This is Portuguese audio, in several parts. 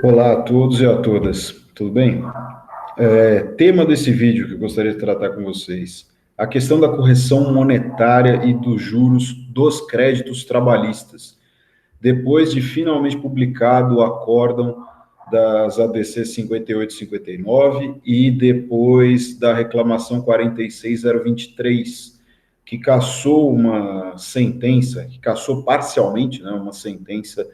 Olá a todos e a todas, tudo bem? Tema desse vídeo que eu gostaria de tratar com vocês, a questão da correção monetária e dos juros dos créditos trabalhistas. Depois de finalmente publicado o acórdão das ADC 58 e 59 e depois da reclamação 46023, que cassou uma sentença, que cassou parcialmente, né, uma sentença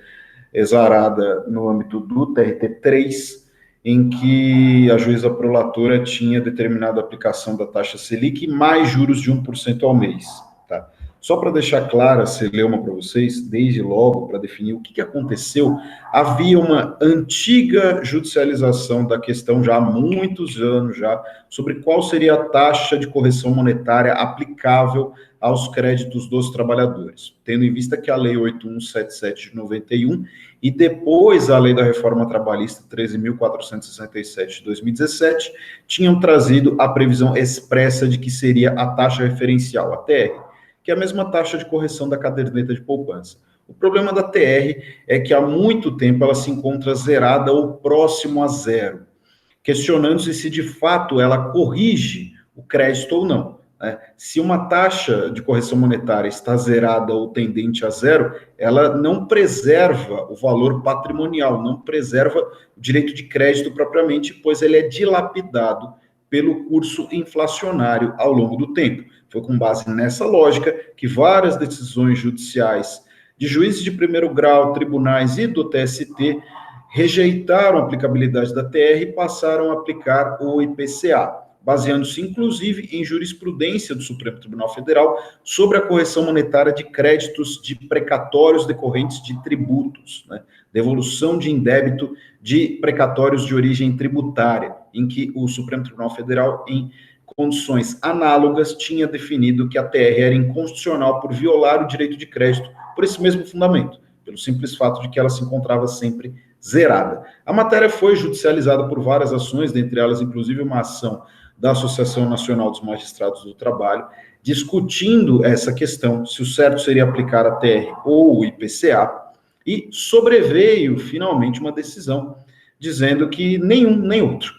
exarada no âmbito do TRT3, em que a juíza prolatora tinha determinado a aplicação da taxa Selic mais juros de 1% ao mês. Tá? Só para deixar clara, celeuma para vocês, desde logo, para definir o que aconteceu, havia uma antiga judicialização da questão já há muitos anos já, sobre qual seria a taxa de correção monetária aplicável aos créditos dos trabalhadores, tendo em vista que a Lei 8177 de 91 e depois a Lei da Reforma Trabalhista 13.467 de 2017 tinham trazido a previsão expressa de que seria a taxa referencial, a TR, que é a mesma taxa de correção da caderneta de poupança. O problema da TR é que há muito tempo ela se encontra zerada ou próximo a zero, questionando-se se de fato ela corrige o crédito ou não. Se uma taxa de correção monetária está zerada ou tendente a zero, ela não preserva o valor patrimonial, não preserva o direito de crédito propriamente, pois ele é dilapidado pelo curso inflacionário ao longo do tempo. Foi com base nessa lógica que várias decisões judiciais de juízes de primeiro grau, tribunais e do TST rejeitaram a aplicabilidade da TR e passaram a aplicar o IPCA, baseando-se inclusive em jurisprudência do Supremo Tribunal Federal sobre a correção monetária de créditos de precatórios decorrentes de tributos, né? Devolução de indébito de precatórios de origem tributária, em que o Supremo Tribunal Federal, em condições análogas, tinha definido que a TR era inconstitucional por violar o direito de crédito por esse mesmo fundamento, pelo simples fato de que ela se encontrava sempre zerada. A matéria foi judicializada por várias ações, dentre elas, inclusive, uma ação da Associação Nacional dos Magistrados do Trabalho, discutindo essa questão, se o certo seria aplicar a TR ou o IPCA, e sobreveio, finalmente, uma decisão dizendo que nenhum nem outro.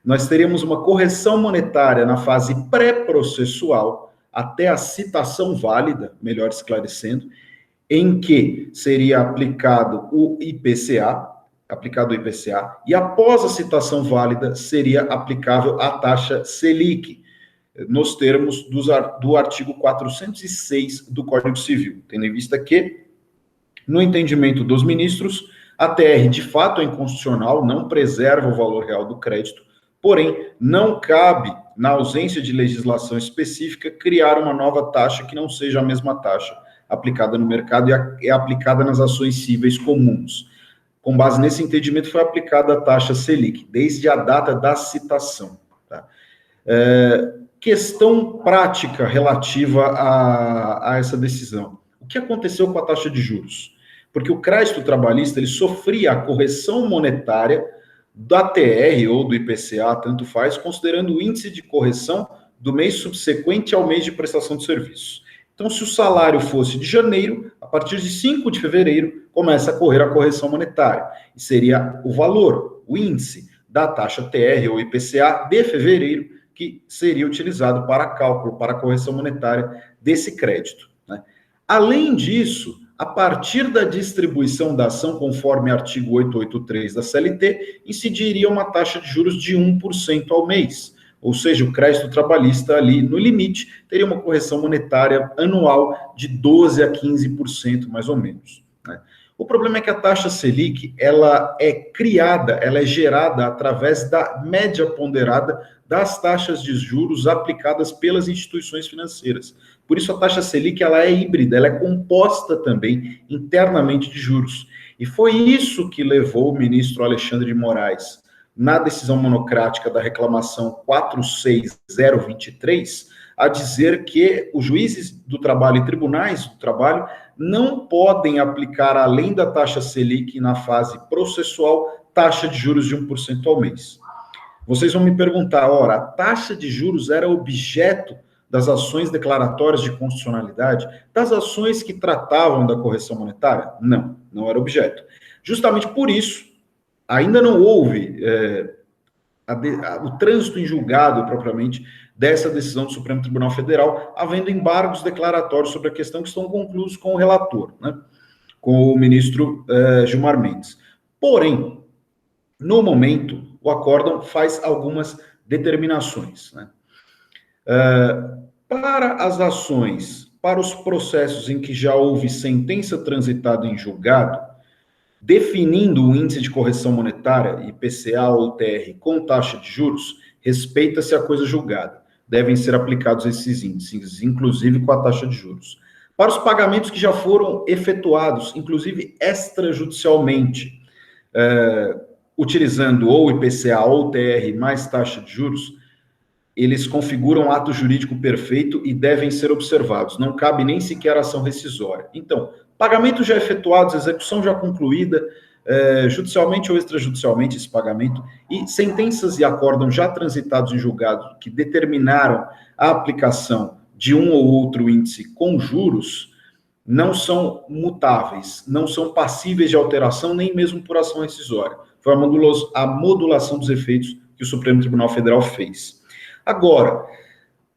Nós teríamos uma correção monetária na fase pré-processual, até a citação válida, melhor esclarecendo, em que seria aplicado o IPCA, e após a citação válida, seria aplicável a taxa Selic, nos termos do artigo 406 do Código Civil, tendo em vista que, no entendimento dos ministros, a TR de fato é inconstitucional, não preserva o valor real do crédito, porém, não cabe, na ausência de legislação específica, criar uma nova taxa que não seja a mesma taxa aplicada no mercado e é aplicada nas ações cíveis comuns. Com base nesse entendimento, foi aplicada a taxa Selic, desde a data da citação. Tá? Questão prática relativa a essa decisão. O que aconteceu com a taxa de juros? Porque o crédito trabalhista ele sofria a correção monetária da TR ou do IPCA, tanto faz, considerando o índice de correção do mês subsequente ao mês de prestação de serviços. Então, se o salário fosse de janeiro, a partir de 5 de fevereiro, começa a correr a correção monetária. E seria o valor, o índice da taxa TR ou IPCA de fevereiro, que seria utilizado para cálculo, para a correção monetária desse crédito. Né? Além disso, a partir da distribuição da ação, conforme artigo 883 da CLT, incidiria uma taxa de juros de 1% ao mês. Ou seja, o crédito trabalhista ali, no limite, teria uma correção monetária anual de 12% a 15%, mais ou menos. Né? O problema é que a taxa Selic, ela é criada, ela é gerada através da média ponderada das taxas de juros aplicadas pelas instituições financeiras. Por isso, a taxa Selic, ela é híbrida, ela é composta também internamente de juros. E foi isso que levou o ministro Alexandre de Moraes, na decisão monocrática da reclamação 46023, a dizer que os juízes do trabalho e tribunais do trabalho não podem aplicar, além da taxa Selic na fase processual, taxa de juros de 1% ao mês. Vocês vão me perguntar, ora, a taxa de juros era objeto das ações declaratórias de constitucionalidade, das ações que tratavam da correção monetária? Não, não era objeto. Justamente por isso, ainda não houve o trânsito em julgado, propriamente, dessa decisão do Supremo Tribunal Federal, havendo embargos declaratórios sobre a questão que estão concluídos com o relator, né, com o ministro Gilmar Mendes. Porém, no momento, o acórdão faz algumas determinações, né? Para as ações, para os processos em que já houve sentença transitada em julgado, definindo o índice de correção monetária, IPCA ou TR, com taxa de juros, respeita-se a coisa julgada. Devem ser aplicados esses índices, inclusive com a taxa de juros. Para os pagamentos que já foram efetuados, inclusive extrajudicialmente, utilizando ou IPCA ou TR mais taxa de juros, eles configuram ato jurídico perfeito e devem ser observados. Não cabe nem sequer ação rescisória. Então, pagamentos já efetuados, execução já concluída, judicialmente ou extrajudicialmente esse pagamento, e sentenças e acórdão já transitados em julgado que determinaram a aplicação de um ou outro índice com juros, não são mutáveis, não são passíveis de alteração, nem mesmo por ação rescisória. Foi a modulação dos efeitos que o Supremo Tribunal Federal fez. Agora,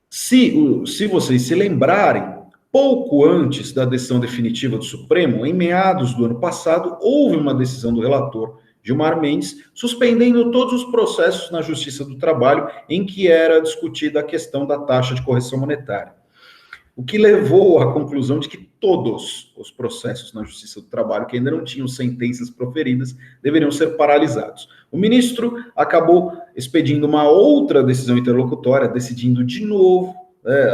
se vocês se lembrarem, pouco antes da decisão definitiva do Supremo, em meados do ano passado, houve uma decisão do relator Gilmar Mendes suspendendo todos os processos na Justiça do Trabalho em que era discutida a questão da taxa de correção monetária. O que levou à conclusão de que todos os processos na Justiça do Trabalho, que ainda não tinham sentenças proferidas, deveriam ser paralisados. O ministro acabou expedindo uma outra decisão interlocutória, decidindo de novo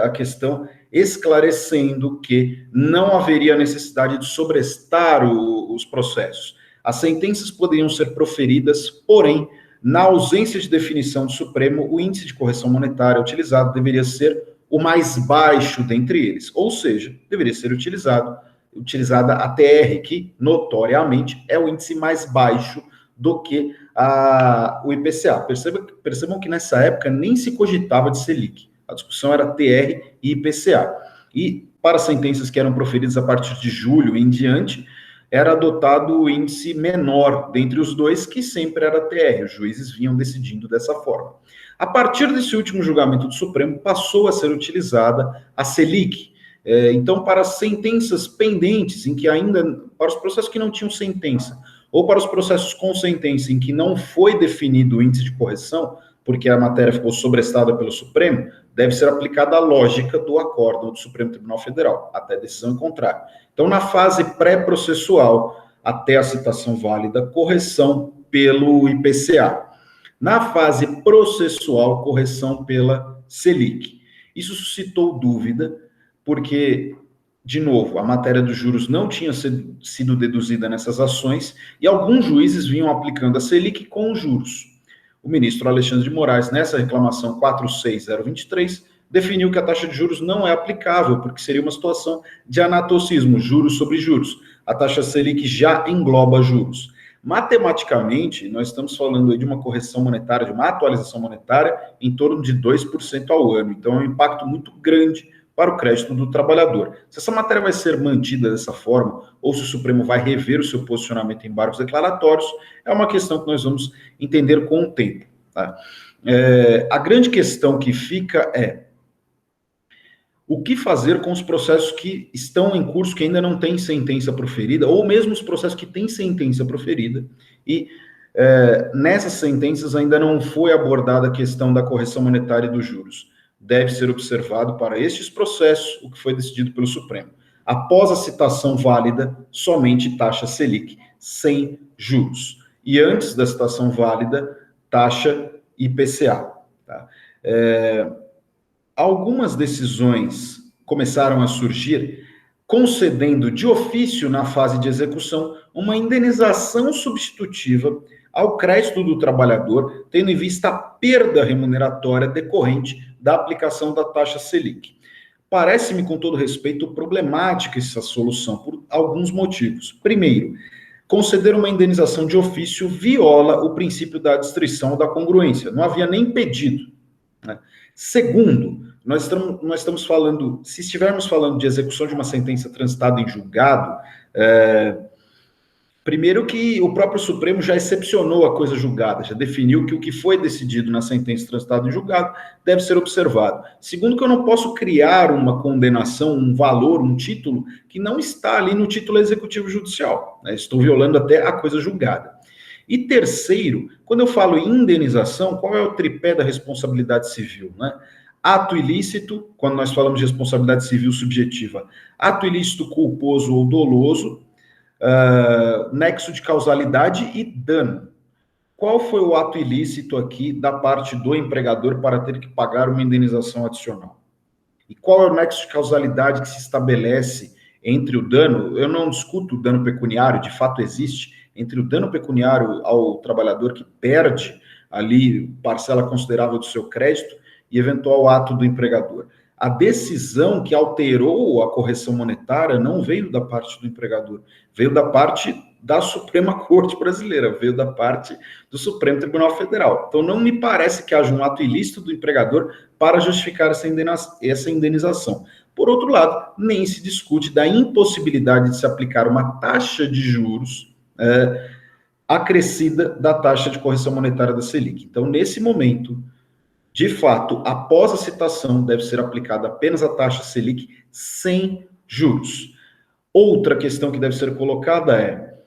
a questão, esclarecendo que não haveria necessidade de sobrestar os processos. As sentenças poderiam ser proferidas, porém, na ausência de definição do Supremo, o índice de correção monetária utilizado deveria ser o mais baixo dentre eles, ou seja, deveria ser utilizada a TR, que notoriamente é o índice mais baixo do que o IPCA. Percebam que nessa época nem se cogitava de Selic, a discussão era TR e IPCA. E para sentenças que eram proferidas a partir de julho em diante, era adotado o índice menor dentre os dois, que sempre era TR, os juízes vinham decidindo dessa forma. A partir desse último julgamento do Supremo, passou a ser utilizada a Selic. Então, para as sentenças pendentes, em que ainda, para os processos que não tinham sentença, ou para os processos com sentença, em que não foi definido o índice de correção, porque a matéria ficou sobrestada pelo Supremo, deve ser aplicada a lógica do acórdão do Supremo Tribunal Federal, até decisão em contrário. Então, na fase pré-processual, até a citação válida, correção pelo IPCA. Na fase processual, correção pela Selic. Isso suscitou dúvida, porque, de novo, a matéria dos juros não tinha sido deduzida nessas ações e alguns juízes vinham aplicando a Selic com os juros. O ministro Alexandre de Moraes, nessa reclamação 46023, definiu que a taxa de juros não é aplicável, porque seria uma situação de anatocismo, juros sobre juros. A taxa Selic já engloba juros. Matematicamente, nós estamos falando aí de uma correção monetária, de uma atualização monetária em torno de 2% ao ano. Então, é um impacto muito grande para o crédito do trabalhador. Se essa matéria vai ser mantida dessa forma, ou se o Supremo vai rever o seu posicionamento em embargos declaratórios, é uma questão que nós vamos entender com o tempo. Tá? A grande questão que fica é o que fazer com os processos que estão em curso, que ainda não têm sentença proferida, ou mesmo os processos que têm sentença proferida, e nessas sentenças ainda não foi abordada a questão da correção monetária e dos juros. Deve ser observado para estes processos o que foi decidido pelo Supremo. Após a citação válida, somente taxa Selic, sem juros. E antes da citação válida, taxa IPCA. Tá? Algumas decisões começaram a surgir concedendo de ofício na fase de execução uma indenização substitutiva ao crédito do trabalhador, tendo em vista a perda remuneratória decorrente da aplicação da taxa Selic. Parece-me, com todo respeito, problemática essa solução por alguns motivos. Primeiro, conceder uma indenização de ofício viola o princípio da distrição ou da congruência. Não havia nem pedido, né? Segundo, nós estamos falando, se estivermos falando de execução de uma sentença transitada em julgado, Primeiro que o próprio Supremo já excepcionou a coisa julgada, já definiu que o que foi decidido na sentença transitada em julgado deve ser observado. Segundo que eu não posso criar uma condenação, um valor, um título que não está ali no título executivo judicial, né? Estou violando até a coisa julgada. E terceiro, quando eu falo em indenização, qual é o tripé da responsabilidade civil, né? Ato ilícito, quando nós falamos de responsabilidade civil subjetiva, ato ilícito culposo ou doloso, nexo de causalidade e dano. Qual foi o ato ilícito aqui da parte do empregador para ter que pagar uma indenização adicional? E qual é o nexo de causalidade que se estabelece entre o dano? Eu não discuto o dano pecuniário, de fato existe, entre o dano pecuniário ao trabalhador que perde ali parcela considerável do seu crédito e eventual ato do empregador. A decisão que alterou a correção monetária não veio da parte do empregador, veio da parte da Suprema Corte Brasileira, veio da parte do Supremo Tribunal Federal. Então, não me parece que haja um ato ilícito do empregador para justificar essa indenização. Por outro lado, nem se discute da impossibilidade de se aplicar uma taxa de juros acrescida da taxa de correção monetária da Selic. Então, nesse momento, de fato, após a citação, deve ser aplicada apenas a taxa Selic sem juros. Outra questão que deve ser colocada é: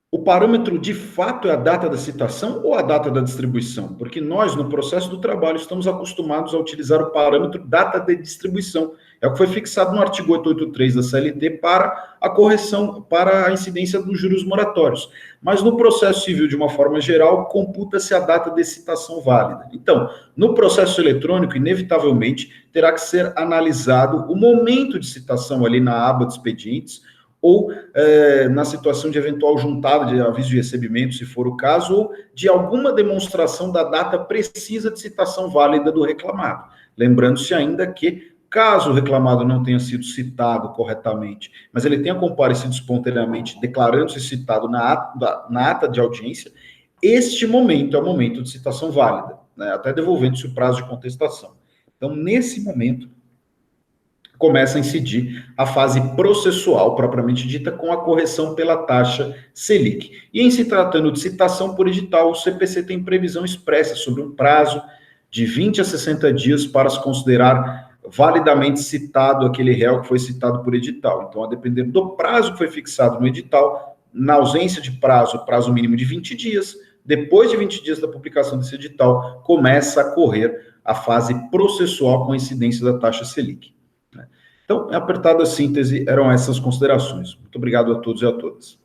o parâmetro de fato é a data da citação ou a data da distribuição? Porque nós, no processo do trabalho, estamos acostumados a utilizar o parâmetro data de distribuição. É o que foi fixado no artigo 883 da CLT para a correção, para a incidência dos juros moratórios. Mas no processo civil, de uma forma geral, computa-se a data de citação válida. Então, no processo eletrônico, inevitavelmente, terá que ser analisado o momento de citação ali na aba de expedientes, ou na situação de eventual juntada de aviso de recebimento, se for o caso, ou de alguma demonstração da data precisa de citação válida do reclamado. Lembrando-se ainda que, caso o reclamado não tenha sido citado corretamente, mas ele tenha comparecido espontaneamente, declarando-se citado na ata de audiência, este momento é o momento de citação válida, né, até devolvendo-se o prazo de contestação. Então, nesse momento, começa a incidir a fase processual, propriamente dita, com a correção pela taxa Selic. E em se tratando de citação por edital, o CPC tem previsão expressa sobre um prazo de 20 a 60 dias para se considerar validamente citado aquele réu que foi citado por edital. Então, a depender do prazo que foi fixado no edital, na ausência de prazo mínimo de 20 dias, depois de 20 dias da publicação desse edital, começa a correr a fase processual com a incidência da taxa Selic. Então, em apertada síntese, eram essas considerações. Muito obrigado a todos e a todas.